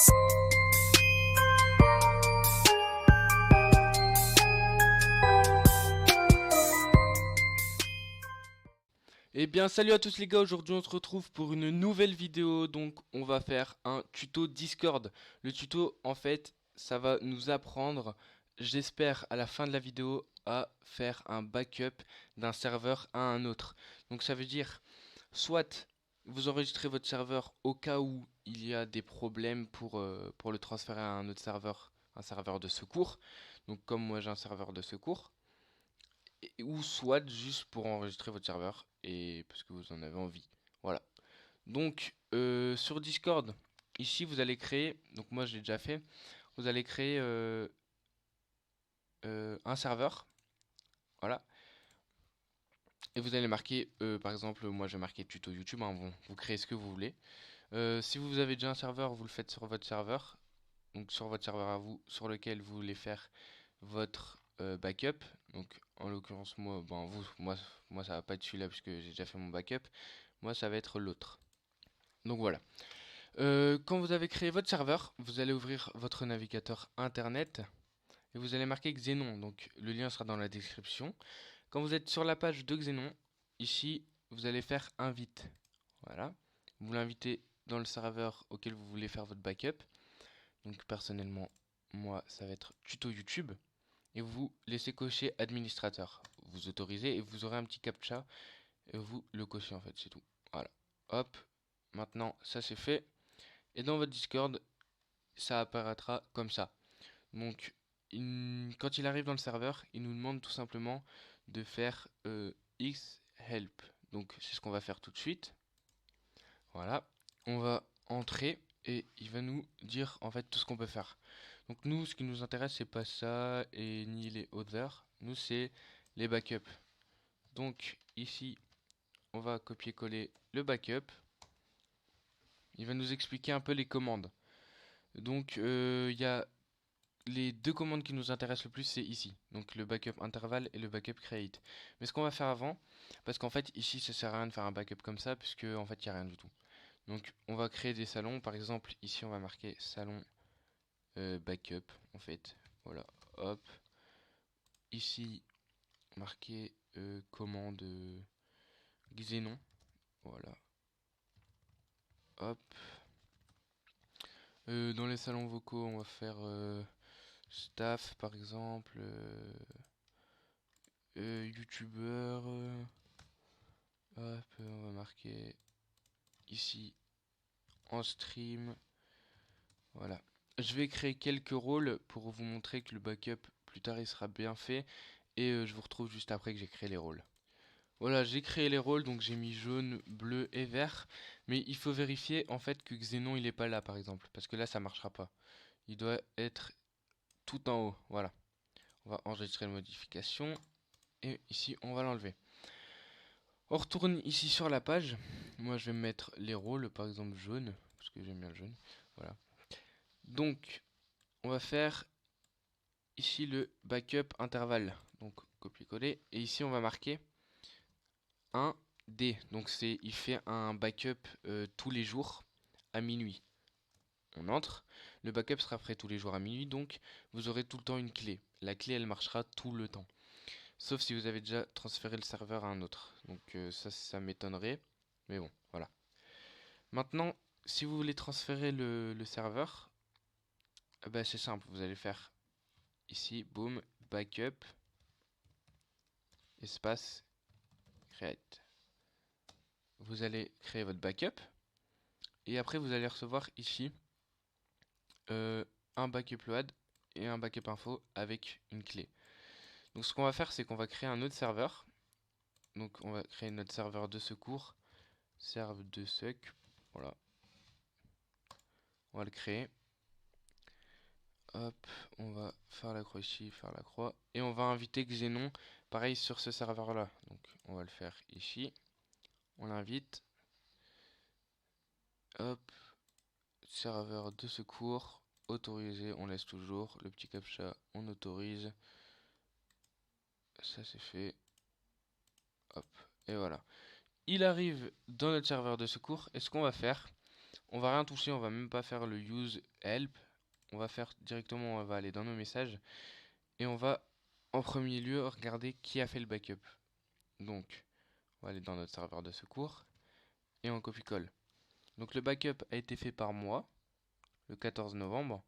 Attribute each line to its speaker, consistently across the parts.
Speaker 1: Eh bien salut à tous les gars, aujourd'hui on se retrouve pour une nouvelle vidéo. Donc on va faire un tuto Discord. Le tuto en fait ça va nous apprendre, j'espère à la fin de la vidéo, à faire un backup d'un serveur à un autre. Donc ça veut dire soit vous enregistrez votre serveur au cas où il y a des problèmes pour le transférer à un autre serveur, un serveur de secours. Donc comme moi j'ai un serveur de secours, ou soit juste pour enregistrer votre serveur et parce que vous en avez envie. Voilà. Donc sur Discord, ici vous allez créer, donc moi je l'ai déjà fait, vous allez créer un serveur, voilà, et vous allez marquer, par exemple, moi je vais marquer tuto YouTube, hein, bon, vous créez ce que vous voulez. Si vous avez déjà un serveur, vous le faites sur votre serveur, donc sur votre serveur à vous, sur lequel vous voulez faire votre backup. Donc en l'occurrence moi, bon moi ça va pas être celui-là puisque j'ai déjà fait mon backup. Moi ça va être l'autre. Donc voilà. Quand vous avez créé votre serveur, vous allez ouvrir votre navigateur internet et vous allez marquer Xenon. Donc le lien sera dans la description. Quand vous êtes sur la page de Xenon, ici vous allez faire invite. Voilà. Vous l'invitez dans le serveur auquel vous voulez faire votre backup. Donc personnellement, moi ça va être tuto YouTube. Et vous laissez cocher administrateur. Vous autorisez et vous aurez un petit captcha et vous le cochez en fait, c'est tout. Voilà. Hop. Maintenant, ça c'est fait. Et dans votre Discord, ça apparaîtra comme ça. Donc, quand il arrive dans le serveur, il nous demande tout simplement de faire X help. Donc, c'est ce qu'on va faire tout de suite. Voilà. On va entrer et il va nous dire en fait tout ce qu'on peut faire. Donc nous, ce qui nous intéresse, c'est pas ça et ni les others. Nous, c'est les backups. Donc ici, on va copier-coller le backup. Il va nous expliquer un peu les commandes. Donc il y a les deux commandes qui nous intéressent le plus, c'est ici. Donc le backup intervalle et le backup create. Mais ce qu'on va faire avant, parce qu'en fait ici, ça sert à rien de faire un backup comme ça, puisque en fait il n'y a rien du tout. Donc on va créer des salons. Par exemple, ici, on va marquer salon backup en fait. Voilà, hop. Ici, marquer commande Xenon. Voilà, hop. Dans les salons vocaux, on va faire staff par exemple, youtubeur. Hop, on va marquer ici en stream. Voilà. Je vais créer quelques rôles pour vous montrer que le backup plus tard il sera bien fait. Et je vous retrouve juste après que j'ai créé les rôles. Voilà, j'ai créé les rôles, donc j'ai mis jaune, bleu et vert. Mais il faut vérifier en fait que Xenon il est pas là par exemple. Parce que là ça marchera pas. Il doit être tout en haut. Voilà. On va enregistrer la modification. Et ici on va l'enlever. On retourne ici sur la page. Moi je vais mettre les rôles, par exemple jaune. Parce que j'aime bien le jaune. Voilà. Donc on va faire ici le backup intervalle. Donc copier-coller. Et ici on va marquer 1 D. Donc il fait un backup tous les jours à minuit. On entre. Le backup sera prêt tous les jours à minuit, donc vous aurez tout le temps une clé. La clé, elle marchera tout le temps. Sauf si vous avez déjà transféré le serveur à un autre. Donc ça m'étonnerait. Mais bon, voilà. Maintenant, si vous voulez transférer le serveur, bah, c'est simple. Vous allez faire ici, boom, backup, espace, create. Vous allez créer votre backup. Et après, vous allez recevoir ici un backup load et un backup info avec une clé. Donc ce qu'on va faire, c'est qu'on va créer un autre serveur. Donc on va créer notre serveur de secours, serve de sec. Voilà. On va le créer. Hop, on va faire la croix ici, faire la croix. Et on va inviter Xenon, pareil sur ce serveur là. Donc on va le faire ici. On l'invite. Hop, serveur de secours, autorisé, on laisse toujours. Le petit captcha, on autorise. Ça c'est fait. Hop, et voilà. Il arrive dans notre serveur de secours et ce qu'on va faire, On va rien toucher, on va même pas faire le use help. On va faire directement, on va aller dans nos messages et on va en premier lieu regarder qui a fait le backup. Donc, on va aller dans notre serveur de secours et on copie-colle. Donc le backup a été fait par moi le 14 novembre.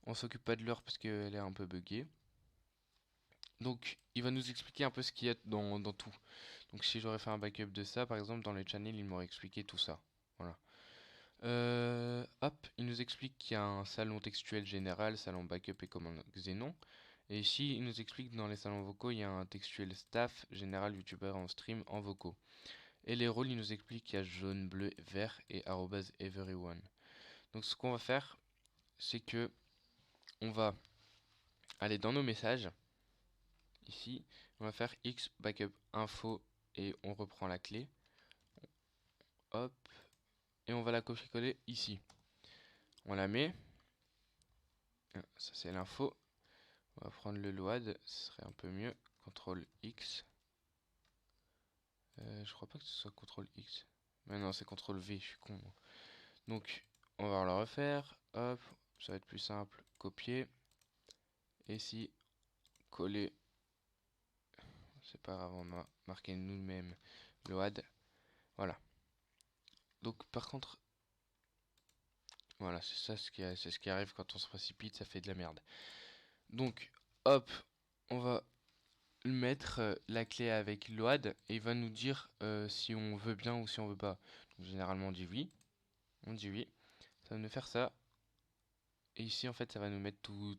Speaker 1: On s'occupe pas de l'heure parce qu'elle est un peu buggée. Donc il va nous expliquer un peu ce qu'il y a dans tout. Donc si j'aurais fait un backup de ça, par exemple, dans les channels, il m'aurait expliqué tout ça. Voilà. Hop, il nous explique qu'il y a un salon textuel général, salon backup et commande Xenon. Et ici, il nous explique que dans les salons vocaux, il y a un textuel staff, général, youtubeur en stream, en vocaux. Et les rôles, il nous explique qu'il y a jaune, bleu, vert et @everyone. Donc ce qu'on va faire, c'est que on va aller dans nos messages. Ici, on va faire X backup info et on reprend la clé. Hop, et on va la copier-coller ici. On la met. Ça c'est l'info. On va prendre le load, ce serait un peu mieux. CTRL X. Je crois pas que ce soit CTRL X. Mais non, c'est CTRL V, je suis con. Donc, on va le refaire. Hop, ça va être plus simple. Copier. Et ici, coller. C'est pas grave, on va marquer nous-mêmes load. Voilà. Donc, par contre, voilà, c'est ça c'est ce qui arrive quand on se précipite, ça fait de la merde. Donc, hop, on va mettre la clé avec load et il va nous dire si on veut bien ou si on veut pas. Donc, généralement, on dit oui. On dit oui. Ça va nous faire ça. Et ici, en fait, ça va nous mettre tout.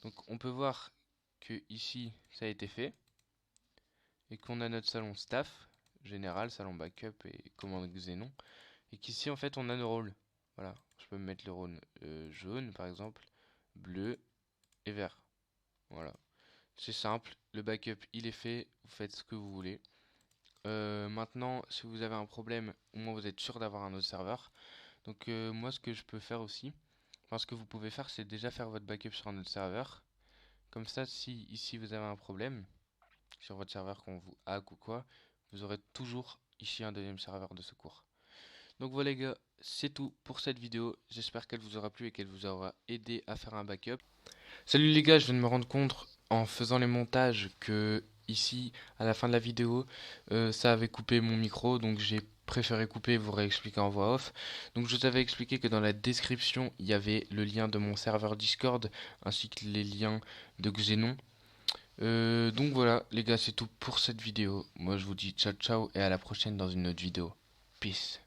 Speaker 1: Donc, on peut voir que ici, ça a été fait. Et qu'on a notre salon staff, général, salon backup et commande Xenon. Et qu'ici, en fait, on a nos rôles. Voilà. Je peux mettre le rôle jaune, par exemple, bleu et vert. Voilà. C'est simple. Le backup, il est fait. Vous faites ce que vous voulez. Maintenant, si vous avez un problème, au moins vous êtes sûr d'avoir un autre serveur. Donc moi, ce que je peux faire aussi, enfin ce que vous pouvez faire, c'est déjà faire votre backup sur un autre serveur. Comme ça, si ici vous avez un problème sur votre serveur qu'on vous hack ou quoi, vous aurez toujours ici un deuxième serveur de secours. Donc voilà les gars, c'est tout pour cette vidéo. J'espère qu'elle vous aura plu et qu'elle vous aura aidé à faire un backup. Salut les gars, je viens de me rendre compte en faisant les montages que ici, à la fin de la vidéo, ça avait coupé mon micro, donc j'ai préféré couper et vous réexpliquer en voix off. Donc je vous avais expliqué que dans la description, il y avait le lien de mon serveur Discord, ainsi que les liens de Xenon. Donc voilà les gars, c'est tout pour cette vidéo. Moi je vous dis ciao ciao et à la prochaine dans une autre vidéo. Peace.